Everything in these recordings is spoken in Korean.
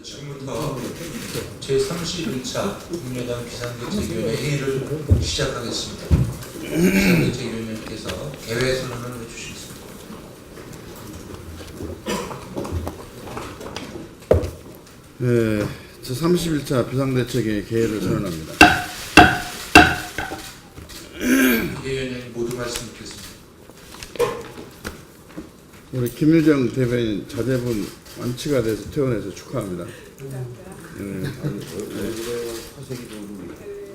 지금부터 제31차 국민의당 비상대책위원회 회의를 시작하겠습니다. 비상대책위원회께서 개회 선언을 해주시겠습니다. 네, 제31차 비상대책의 개회를 선언합니다. 위원님 모두 말씀 듣겠습니다. 우리 김일정 대변인 자제분 완치가 돼서 퇴원해서 축하합니다.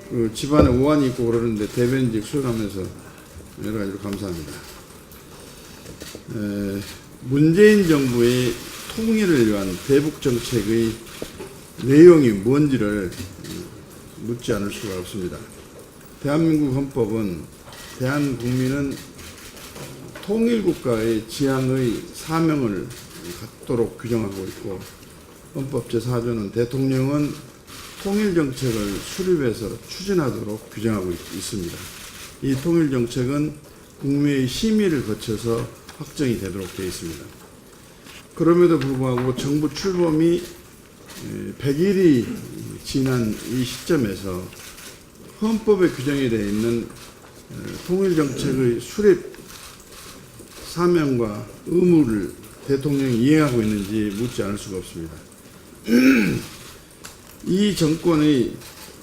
그 집안에 오한이 있고 그러는데 대변인직 수행하면서 여러 가지로 감사합니다. 문재인 정부의 통일을 위한 대북 정책의 내용이 뭔지를 묻지 않을 수가 없습니다. 대한민국 헌법은 대한국민은 통일국가의 지향의 사명을 갖도록 규정하고 있고, 헌법 제4조는 대통령은 통일정책을 수립해서 추진하도록 규정하고 있습니다. 이 통일정책은 국민의 심의를 거쳐서 확정이 되도록 되어 있습니다. 그럼에도 불구하고 정부 출범이 100일이 지난 이 시점에서 헌법에 규정이 되어 있는 통일정책의 수립 사명과 의무를 대통령이 이행하고 있는지 묻지 않을 수가 없습니다. 이 정권의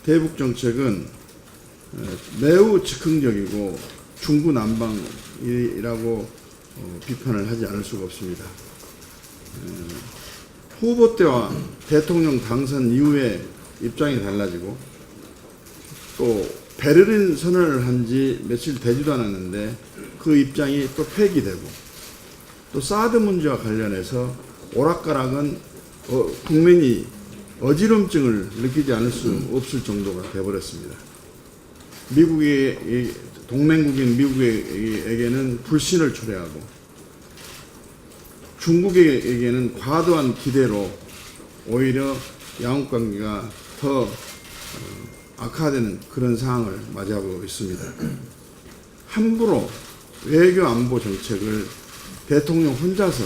대북 정책은 매우 즉흥적이고 중구난방이라고 비판을 하지 않을 수가 없습니다. 후보 때와 대통령 당선 이후에 입장이 달라지고, 또 베를린 선언을 한 지 며칠 되지도 않았는데 그 입장이 또 폐기되고, 또 사드 문제와 관련해서 오락가락은 국민이 어지럼증을 느끼지 않을 수 없을 정도가 되어버렸습니다. 미국의 동맹국인 미국에게는 불신을 초래하고, 중국에게는 과도한 기대로 오히려 양국관계가 더 악화되는 그런 상황을 맞이하고 있습니다. 함부로 외교 안보 정책을 대통령 혼자서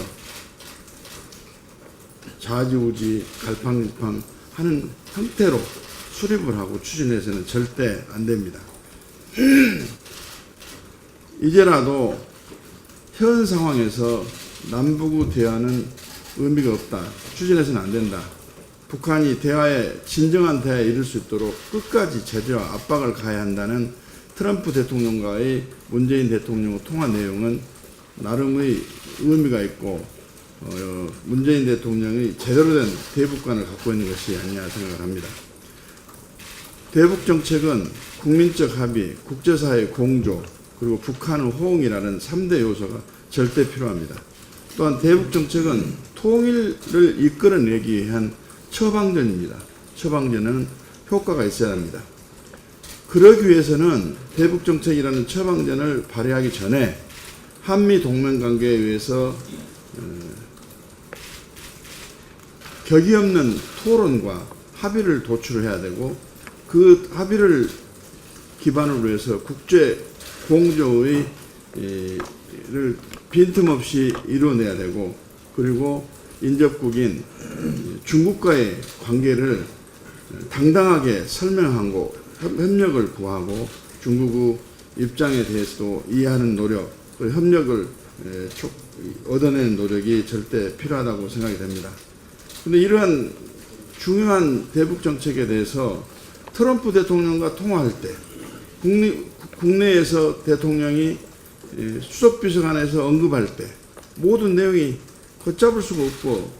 좌지우지 갈팡질팡 하는 형태로 수립을 하고 추진해서는 절대 안 됩니다. 이제라도 현 상황에서 남북의 대화는 의미가 없다, 추진해서는 안 된다, 북한이 진정한 대화에 이를 수 있도록 끝까지 제재와 압박을 가해야 한다는 트럼프 대통령과의 문재인 대통령의 통화 내용은 나름의 의미가 있고, 문재인 대통령이 제대로 된 대북관을 갖고 있는 것이 아니냐 생각을 합니다. 대북 정책은 국민적 합의, 국제사회의 공조, 그리고 북한의 호응이라는 3대 요소가 절대 필요합니다. 또한 대북 정책은 통일을 이끌어내기 위한 처방전입니다. 처방전은 효과가 있어야 합니다. 그러기 위해서는 대북 정책이라는 처방전을 발휘하기 전에 한미 동맹 관계에 의해서 격이 없는 토론과 합의를 도출해야 되고, 그 합의를 기반으로 해서 국제 공조의 를 빈틈없이 이루어내야 되고, 그리고 인접국인 중국과의 관계를 당당하게 설명하고 협력을 구하고, 중국의 입장에 대해서도 이해하는 노력, 협력을 얻어내는 노력이 절대 필요하다고 생각이 됩니다. 그런데 이러한 중요한 대북 정책에 대해서 트럼프 대통령과 통화할 때 국내에서 대통령이 수석비서관에서 언급할 때 모든 내용이 걷잡을 수가 없고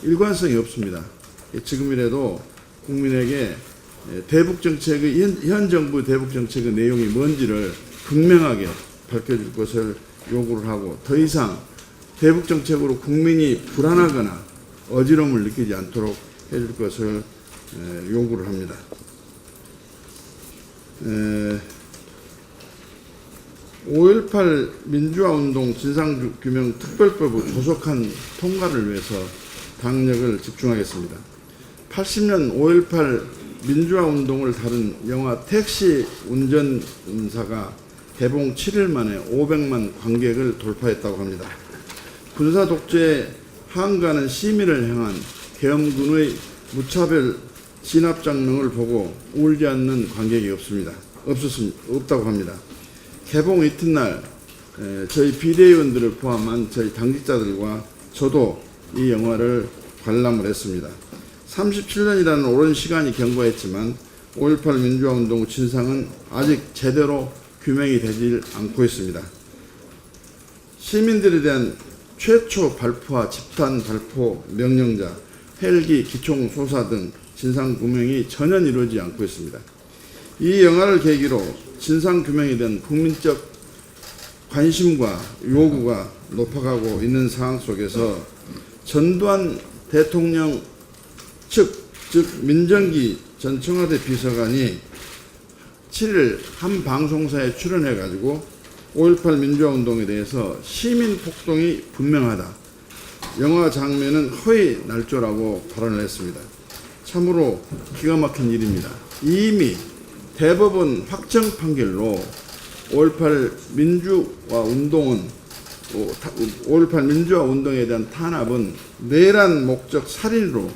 일관성이 없습니다. 지금이라도 국민에게 대북 정책의 현 정부 대북 정책의 내용이 뭔지를 분명하게 밝혀줄 것을 요구를 하고, 더 이상 대북 정책으로 국민이 불안하거나 어지러움을 느끼지 않도록 해줄 것을 요구를 합니다. 5.18 민주화운동 진상규명 특별법의 조속한 통과를 위해서 당력을 집중하겠습니다. 80년 5.18 민주화운동을 다룬 영화 택시 운전사가 개봉 7일 만에 500만 관객을 돌파했다고 합니다. 군사 독재 하한가는 시민을 향한 계엄군의 무차별 진압 장면을 보고 울지 않는 관객이 없다고 합니다. 개봉 이튿날 저희 비대위원들을 포함한 저희 당직자들과 저도 이 영화를 관람을 했습니다. 37년이라는 오랜 시간이 경과했지만 5.18 민주화운동 진상은 아직 제대로 규명이 되질 않고 있습니다. 시민들에 대한 최초 발포와 집단 발포 명령자, 헬기 기총 소사 등 진상 규명이 전혀 이루어지지 않고 있습니다. 이 영화를 계기로 진상 규명에 대한 국민적 관심과 요구가 높아가고 있는 상황 속에서 전두환 대통령 즉 민정기 전 청와대 비서관이 7일 한 방송사에 출연해가지고 5.18 민주화운동에 대해서 시민 폭동이 분명하다, 영화 장면은 허위 날조라고 발언을 했습니다. 참으로 기가 막힌 일입니다. 이미 대법원 확정 판결로 5.18 민주화 운동에 대한 탄압은 내란 목적 살인으로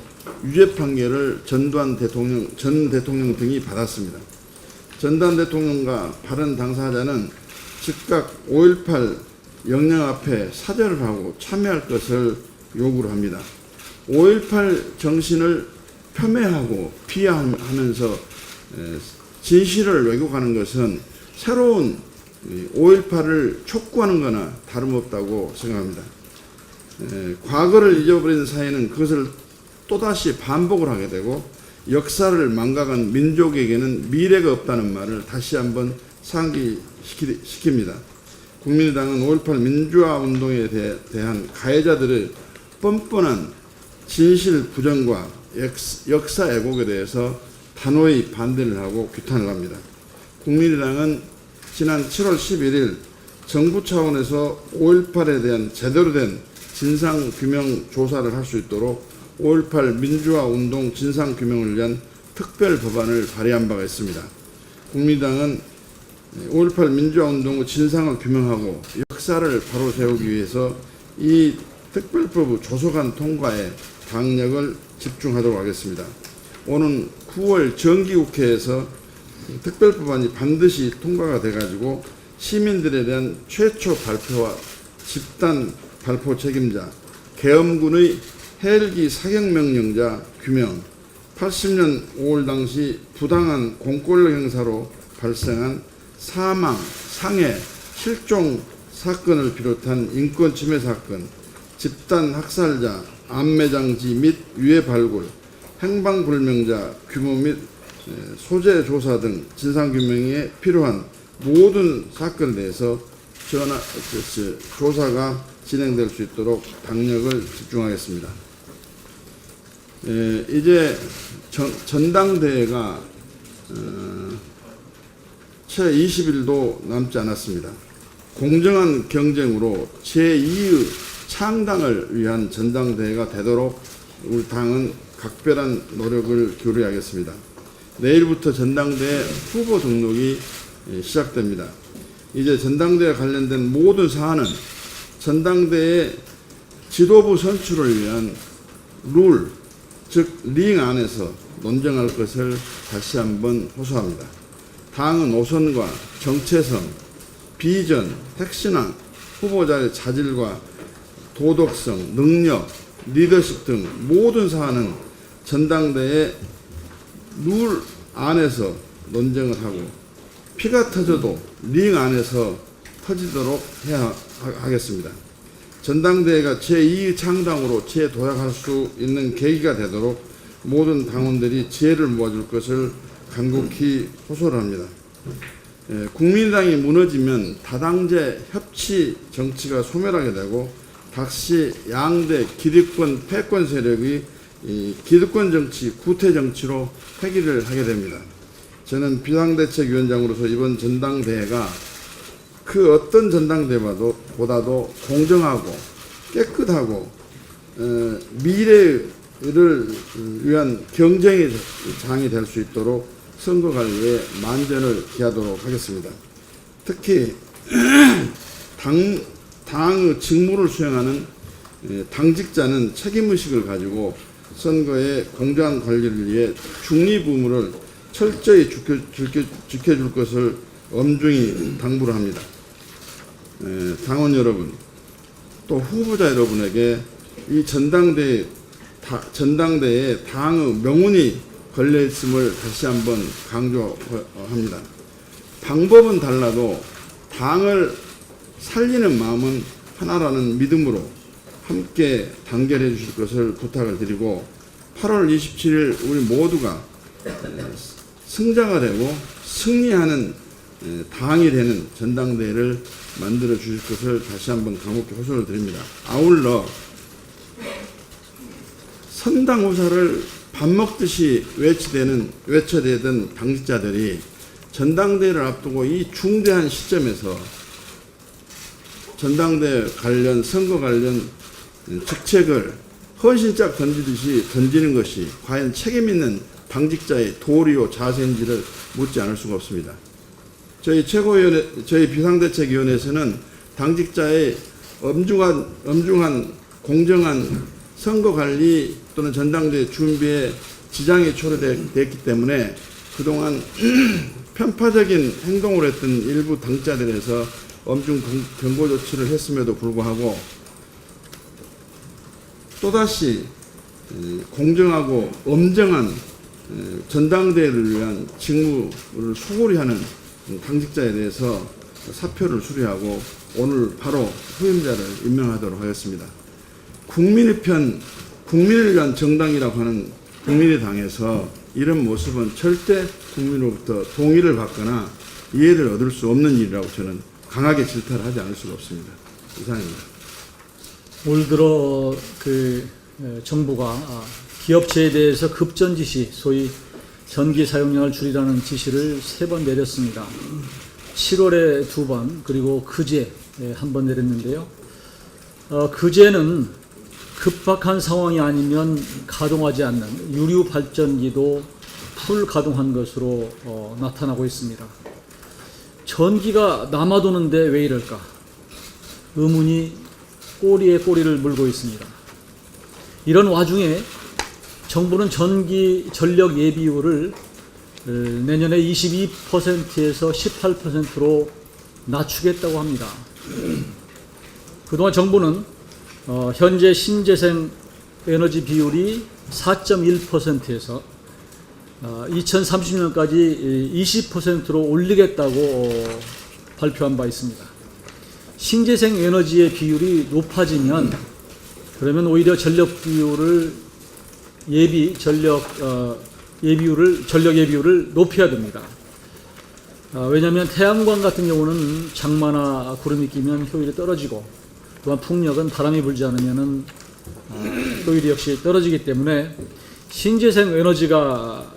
유죄 판결을 전 대통령 등이 받았습니다. 전두환 대통령과 발언 당사자는 즉각 5.18 영령 앞에 사죄를 하고 참여할 것을 요구를 합니다. 5.18 정신을 폄훼하고 비하하면서 진실을 왜곡하는 것은 새로운 5.18을 촉구하는 거나 다름없다고 생각합니다. 과거를 잊어버린 사회는 그것을 또다시 반복을 하게 되고 역사를 망각한 민족에게는 미래가 없다는 말을 다시 한번 상기시킵니다. 국민의당은 5.18 민주화 운동에 대한 가해자들의 뻔뻔한 진실 부정과 역사 왜곡에 대해서 단호히 반대를 하고 규탄을 합니다. 국민의당은 지난 7월 11일 정부 차원에서 5.18에 대한 제대로 된 진상규명 조사를 할 수 있도록 5.18 민주화 운동 진상규명을 위한 특별 법안을 발의한 바가 있습니다. 국민의당은 5.18 민주화 운동의 진상을 규명하고 역사를 바로 세우기 위해서 이 특별법 조속한 통과에 강력을 집중하도록 하겠습니다. 오는 9월 정기국회에서 특별법안이 반드시 통과가 돼가지고 시민들에 대한 최초 발표와 집단 발포 책임자, 계엄군의 헬기 사격명령자 규명, 80년 5월 당시 부당한 공권력 행사로 발생한 사망, 상해, 실종 사건을 비롯한 인권 침해 사건, 집단 학살자, 암매장지 및 유해 발굴, 행방불명자 규모 및 소재 조사 등 진상규명에 필요한 모든 사건에 대해서 조사가 진행될 수 있도록 당력을 집중하겠습니다. 이제 전당대회가 채 20일도 남지 않았습니다. 공정한 경쟁으로 제2의 창당을 위한 전당대회가 되도록 우리 당은 각별한 노력을 기울여야겠습니다. 내일부터 전당대회 후보 등록이 시작됩니다. 이제 전당대회 관련된 모든 사안은 전당대회 지도부 선출을 위한 룰, 즉 링 안에서 논쟁할 것을 다시 한번 호소합니다. 당은 노선과 정체성, 비전, 핵심한 후보자의 자질과 도덕성, 능력, 리더십 등 모든 사안은 전당대회 룰 안에서 논쟁을 하고 피가 터져도 링 안에서 터지도록 해야 하겠습니다. 전당대회가 제2의 창당으로 재도약할 수 있는 계기가 되도록 모든 당원들이 지혜를 모아줄 것을 간곡히 호소를 합니다. 국민의당이 무너지면 다당제 협치 정치가 소멸하게 되고 다시 양대 기득권 패권 세력이 기득권 정치, 구태 정치로 회귀를 하게 됩니다. 저는 비상대책위원장으로서 이번 전당대회가 그 어떤 전당대회보다도 공정하고 깨끗하고 미래를 위한 경쟁의 장이 될 수 있도록 선거 관리에 만전을 기하도록 하겠습니다. 특히 당의 직무를 수행하는 당직자는 책임의식을 가지고 선거의 공정한 관리를 위해 중립 의무를 철저히 지켜줄 것을 엄중히 당부를 합니다. 당원 여러분, 또 후보자 여러분에게 이 전당대에 당의 명운이 걸려있음을 다시 한번 강조합니다. 방법은 달라도 당을 살리는 마음은 하나라는 믿음으로 함께 단결해 주실 것을 부탁을 드리고 8월 27일 우리 모두가 승자가 되고 승리하는 당이 되는 전당대회를 만들어 주실 것을 다시 한번 강력히 호소를 드립니다. 아울러 선당후사를 밥 먹듯이 외쳐대던 당직자들이 전당대회를 앞두고 이 중대한 시점에서 전당대회 관련 선거 관련 직책을 헌신짝 던지듯이 던지는 것이 과연 책임 있는 당직자의 도리요 자세인지를 묻지 않을 수가 없습니다. 저희 비상대책위원회에서는 당직자의 엄중한 공정한 선거 관리 또는 전당대회 준비에 지장이 초래됐기 때문에 그동안 편파적인 행동을 했던 일부 당직자들에서 엄중 경고 조치를 했음에도 불구하고 또다시 공정하고 엄정한 전당대회를 위한 직무를 소홀히 하는 당직자에 대해서 사표를 수리하고 오늘 바로 후임자를 임명하도록 하겠습니다. 국민을 위한 정당이라고 하는 국민의당에서 이런 모습은 절대 국민으로부터 동의를 받거나 이해를 얻을 수 없는 일이라고 저는 강하게 질타를 하지 않을 수가 없습니다. 이상입니다. 올 들어 정부가 기업체에 대해서 급전 지시, 소위 전기 사용량을 줄이라는 지시를 3번 내렸습니다. 7월에 2번, 그리고 그제 1번 내렸는데요. 그제는 급박한 상황이 아니면 가동하지 않는 유류 발전기도 풀 가동한 것으로 나타나고 있습니다. 전기가 남아도는데 왜 이럴까? 의문이 꼬리에 꼬리를 물고 있습니다. 이런 와중에 정부는 전력 예비율을 내년에 22%에서 18%로 낮추겠다고 합니다. 그동안 정부는 현재 신재생 에너지 비율이 4.1%에서 2030년까지 20%로 올리겠다고 발표한 바 있습니다. 신재생 에너지의 비율이 높아지면 그러면 오히려 전력 예비율을 높여야 됩니다. 왜냐하면 태양광 같은 경우는 장마나 구름이 끼면 효율이 떨어지고 또한 풍력은 바람이 불지 않으면 효율이 역시 떨어지기 때문에 신재생 에너지가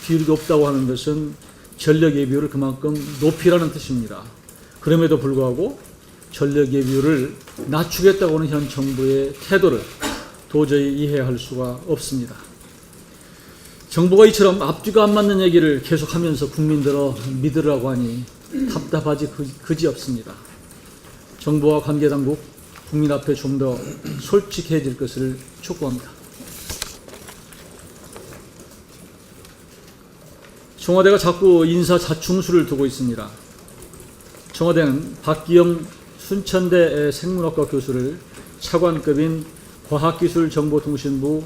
비율이 높다고 하는 것은 전력 예비율을 그만큼 높이라는 뜻입니다. 그럼에도 불구하고 전력 예비율을 낮추겠다고 하는 현 정부의 태도를 도저히 이해할 수가 없습니다. 정부가 이처럼 앞뒤가 안 맞는 얘기를 계속하면서 국민들을 믿으라고 하니 답답하지 그지없습니다. 정부와 관계당국, 국민 앞에 좀 더 솔직해질 것을 촉구합니다. 청와대가 자꾸 인사 자충수를 두고 있습니다. 청와대는 박기영 순천대 생물학과 교수를 차관급인 과학기술정보통신부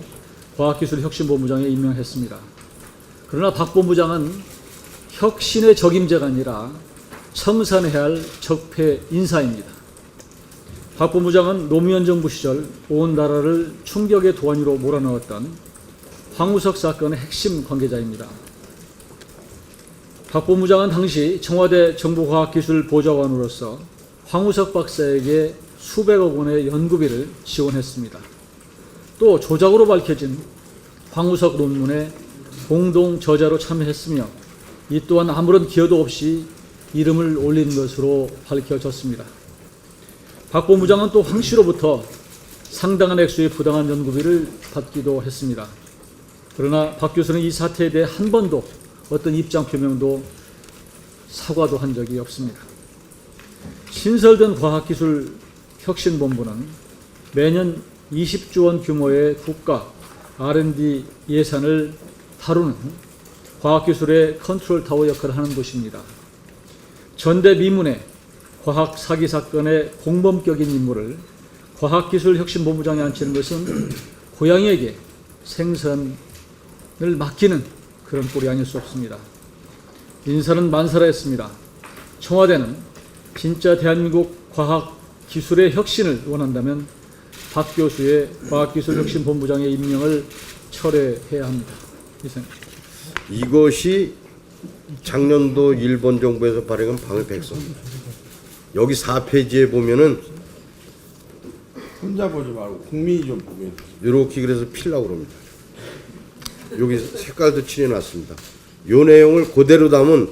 과학기술혁신본부장에 임명했습니다. 그러나 박 본부장은 혁신의 적임자가 아니라 청산해야 할 적폐 인사입니다. 박 본부장은 노무현 정부 시절 온 나라를 충격의 도가니로 몰아넣었던 황우석 사건의 핵심 관계자입니다. 박 본부장은 당시 청와대 정보과학기술보좌관으로서 황우석 박사에게 수백억 원의 연구비를 지원했습니다. 또 조작으로 밝혀진 황우석 논문에 공동 저자로 참여했으며 이 또한 아무런 기여도 없이 이름을 올린 것으로 밝혀졌습니다. 박 본부장은 또 황 씨로부터 상당한 액수의 부당한 연구비를 받기도 했습니다. 그러나 박 교수는 이 사태에 대해 한 번도 어떤 입장 표명도 사과도 한 적이 없습니다. 신설된 과학기술혁신본부는 매년 20조 원 규모의 국가 R&D 예산을 다루는 과학기술의 컨트롤 타워 역할을 하는 곳입니다. 전대미문의 과학 사기 사건의 공범격인 인물을 과학기술혁신본부장에 앉히는 것은 고양이에게 생선을 맡기는 그런 꼴이 아닐 수 없습니다. 인사는 만사라했습니다. 청와대는 진짜 대한민국 과학기술의 혁신을 원한다면 박 교수의 과학기술혁신본부장의 임명을 철회해야 합니다. 이상입니다. 이것이 작년도 일본 정부에서 발행한 방위백서입니다. 여기 4페이지에 보면은 혼자 보지 말고 국민이 좀 보게 해주세요. 이렇게 그래서 필라고 그럽니다. 여기 색깔도 칠해놨습니다. 요 내용을 그대로 담은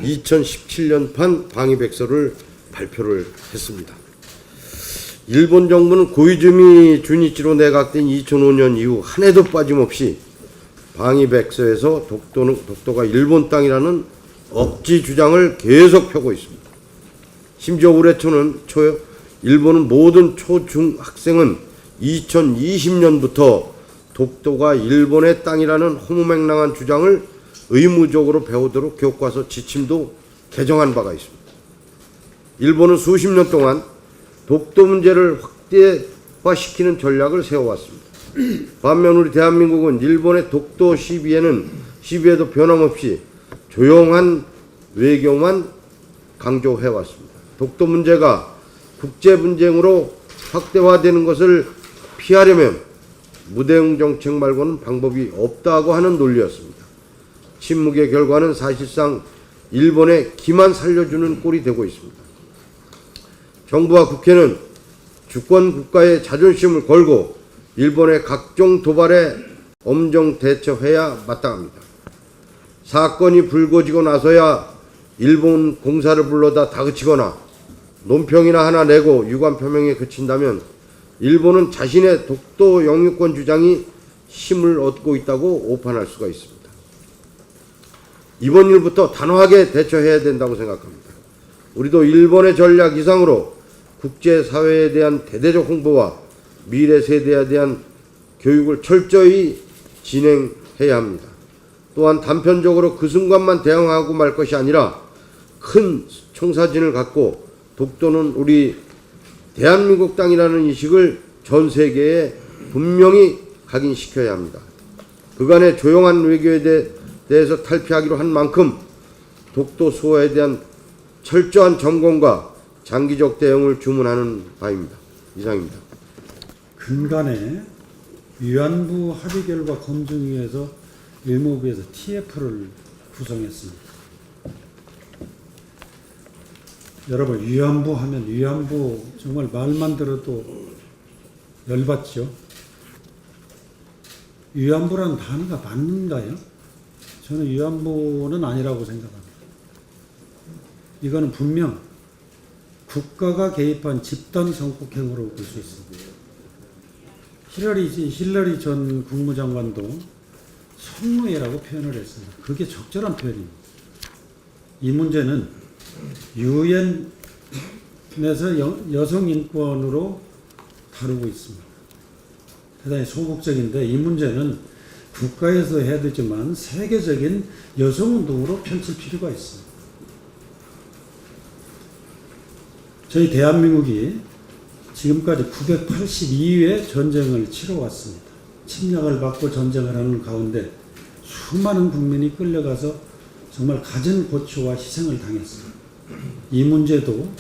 2017년판 방위백서를 발표를 했습니다. 일본 정부는 고이즈미 주니치로 내각된 2005년 이후 한 해도 빠짐없이 방위백서에서 독도가 일본 땅이라는 억지 주장을 계속 펴고 있습니다. 심지어 올해 초 일본은 모든 초중 학생은 2020년부터 독도가 일본의 땅이라는 허무맹랑한 주장을 의무적으로 배우도록 교과서 지침도 개정한 바가 있습니다. 일본은 수십 년 동안 독도 문제를 확대화시키는 전략을 세워왔습니다. 반면 우리 대한민국은 일본의 독도 시비에도 변함없이 조용한 외교만 강조해왔습니다. 독도 문제가 국제 분쟁으로 확대화되는 것을 피하려면 무대응 정책 말고는 방법이 없다고 하는 논리였습니다. 침묵의 결과는 사실상 일본의 기만 살려주는 꼴이 되고 있습니다. 정부와 국회는 주권 국가의 자존심을 걸고 일본의 각종 도발에 엄정 대처해야 마땅합니다. 사건이 불거지고 나서야 일본 공사를 불러다 다그치거나 논평이나 하나 내고 유감 표명에 그친다면 일본은 자신의 독도 영유권 주장이 힘을 얻고 있다고 오판할 수가 있습니다. 이번 일부터 단호하게 대처해야 된다고 생각합니다. 우리도 일본의 전략 이상으로 국제사회에 대한 대대적 홍보와 미래 세대에 대한 교육을 철저히 진행해야 합니다. 또한 단편적으로 그 순간만 대응하고 말 것이 아니라 큰 청사진을 갖고 독도는 우리 대한민국 땅이라는 인식을 전 세계에 분명히 각인시켜야 합니다. 그간의 조용한 외교에 대해서 탈피하기로 한 만큼 독도 수호에 대한 철저한 점검과 장기적 대응을 주문하는 바입니다. 이상입니다. 근간에 위안부 합의 결과 검증위에서 외무부에서 TF를 구성했습니다. 여러분, 위안부 하면 위안부 정말 말만 들어도 열받죠. 위안부라는 단어가 맞는가요? 저는 위안부는 아니라고 생각합니다. 이거는 분명 국가가 개입한 집단 정복행위로 볼 수 있습니다. 힐러리 전 국무장관도 성노예라고 표현을 했습니다. 그게 적절한 표현입니다. 이 문제는 유엔에서 여성 인권으로 다루고 있습니다. 대단히 소극적인데 이 문제는 국가에서 해야 되지만 세계적인 여성운동으로 펼칠 필요가 있습니다. 저희 대한민국이 지금까지 982회 전쟁을 치러왔습니다. 침략을 받고 전쟁을 하는 가운데 수많은 국민이 끌려가서 정말 갖은 고초와 희생을 당했습니다. 이 문제도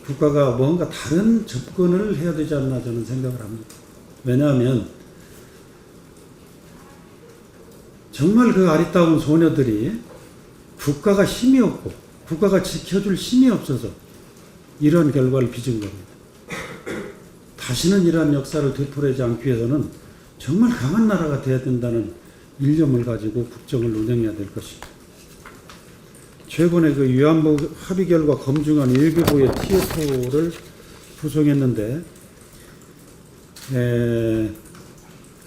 국가가 뭔가 다른 접근을 해야 되지 않나 저는 생각을 합니다. 왜냐하면 정말 그 아리따운 소녀들이 국가가 힘이 없고 국가가 지켜줄 힘이 없어서 이런 결과를 빚은 겁니다. 다시는 이러한 역사를 되풀이하지 않기 위해서는 정말 강한 나라가 되어야 된다는 일념을 가지고 국정을 운영해야 될 것입니다. 최근에 그 위안부 합의 결과 검증한 일개부의 TF를 구성했는데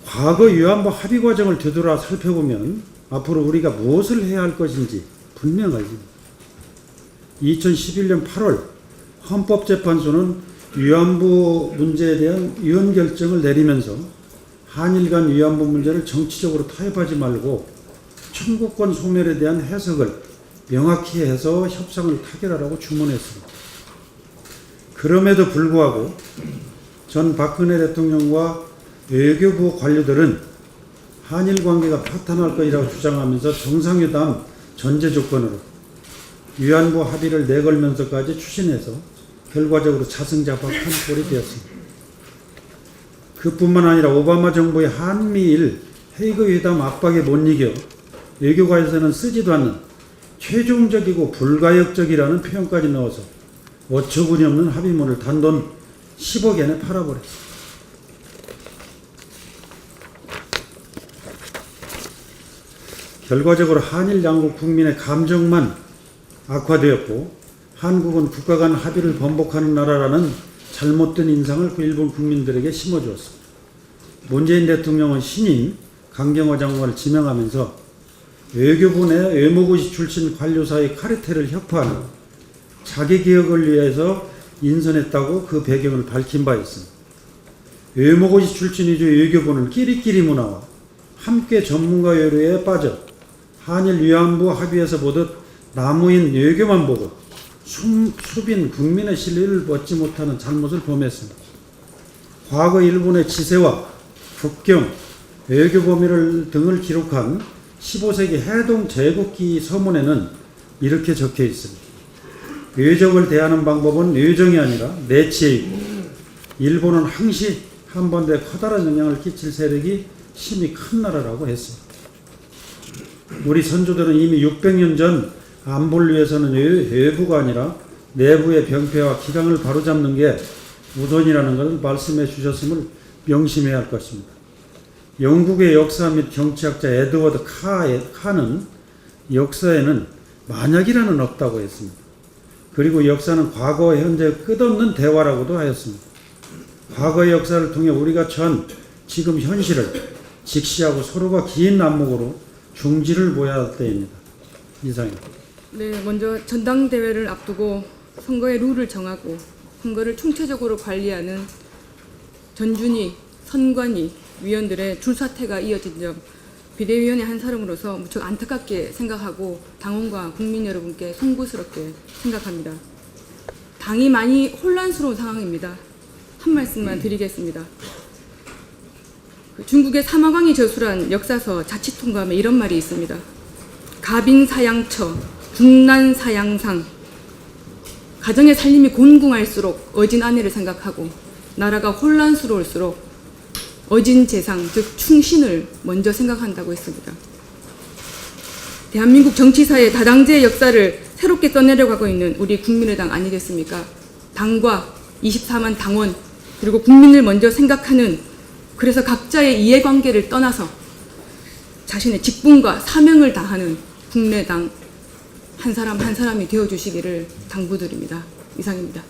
과거 위안부 합의 과정을 되돌아 살펴보면 앞으로 우리가 무엇을 해야 할 것인지 분명합니다. 2011년 8월 헌법재판소는 위안부 문제에 대한 위헌 결정을 내리면서 한일 간 위안부 문제를 정치적으로 타협하지 말고 청구권 소멸에 대한 해석을 명확히 해서 협상을 타결하라고 주문했습니다. 그럼에도 불구하고 전 박근혜 대통령과 외교부 관료들은 한일 관계가 파탄할 것이라고 주장하면서 정상회담 전제 조건으로 위안부 합의를 내걸면서까지 추진해서 결과적으로 자승자박한 꼴이 되었습니다. 그뿐만 아니라 오바마 정부의 한미일 헤이그 회담 압박에 못 이겨 외교관에서는 쓰지도 않는 최종적이고 불가역적이라는 표현까지 넣어서 어처구니 없는 합의문을 단돈 10억엔에 팔아버렸습니다. 결과적으로 한일 양국 국민의 감정만 악화되었고 한국은 국가 간 합의를 번복하는 나라라는 잘못된 인상을 그 일본 국민들에게 심어주었습니다. 문재인 대통령은 신임 강경화 장관을 지명하면서 외교부 내 외무고시 출신 관료사의 카르텔을 혁파하는 자기 개혁을 위해서 인선했다고 그 배경을 밝힌 바 있습니다. 외무고시 출신 위주 외교부는 끼리끼리 문화와 함께 전문가 요리에 빠져 한일 위안부 합의에서 보듯 나무인 외교만 보고 수빈 국민의 신뢰를 얻지 못하는 잘못을 범했습니다. 과거 일본의 지세와 국경, 외교 범위를 등을 기록한 15세기 해동 제국기 서문에는 이렇게 적혀 있습니다. 외적을 대하는 방법은 외정이 아니라 내치이고 일본은 항시 한반도에 커다란 영향을 끼칠 세력이 힘이 큰 나라라고 했습니다. 우리 선조들은 이미 600년 전 안보를 위해서는 외부가 아니라 내부의 병폐와 기강을 바로잡는 게 우선이라는 것을 말씀해 주셨음을 명심해야 할 것입니다. 영국의 역사 및 정치학자 에드워드 카는 역사에는 만약이라는 없다고 했습니다. 그리고 역사는 과거와 현재의 끝없는 대화라고도 하였습니다. 과거의 역사를 통해 우리가 처한 지금 현실을 직시하고 서로가 긴 안목으로 중지를 보여야 할 때입니다. 이상입니다. 네, 먼저 전당대회를 앞두고 선거의 룰을 정하고 선거를 총체적으로 관리하는 전준희, 선관위 위원들의 줄사태가 이어진 점 비대위원의 한 사람으로서 무척 안타깝게 생각하고 당원과 국민 여러분께 송구스럽게 생각합니다. 당이 많이 혼란스러운 상황입니다. 한 말씀만 드리겠습니다. 중국의 사마광이 저술한 역사서 자치통감에 이런 말이 있습니다. 가빈사양처, 중난사양상. 가정의 살림이 곤궁할수록 어진 아내를 생각하고 나라가 혼란스러울수록 어진 재상, 즉 충신을 먼저 생각한다고 했습니다. 대한민국 정치사의 다당제의 역사를 새롭게 써내려고 하고 있는 우리 국민의당 아니겠습니까? 당과 24만 당원 그리고 국민을 먼저 생각하는, 그래서 각자의 이해관계를 떠나서 자신의 직분과 사명을 다하는 국민의당 한 사람 한 사람이 되어주시기를 당부드립니다. 이상입니다.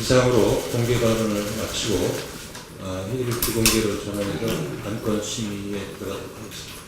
이상으로 공개 발언을 마치고 회의를 비공개로 전환해서 안건 심의에 들어가도록 하겠습니다.